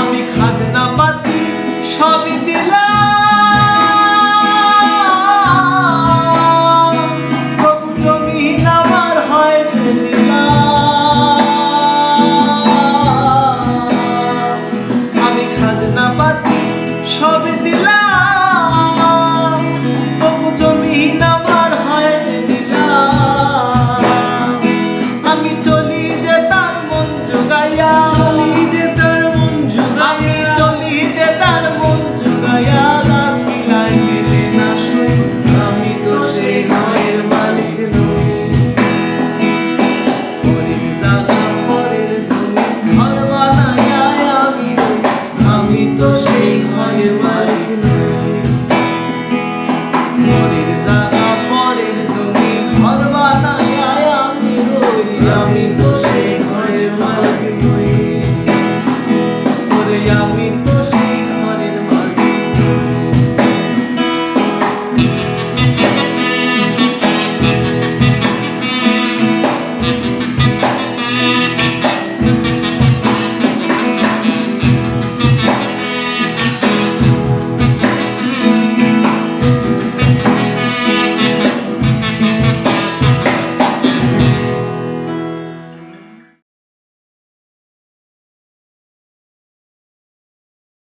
আমি খাজনা পাতি সবই দিলাম, তবু জমিন আমার হয় যে নিলাম। আমি খাজনা পাতি সবই দিলাম, তবু জমিন আমার হয় যে নিলাম। আমি চলি যে তার মন জোগাইয়া, আমি তো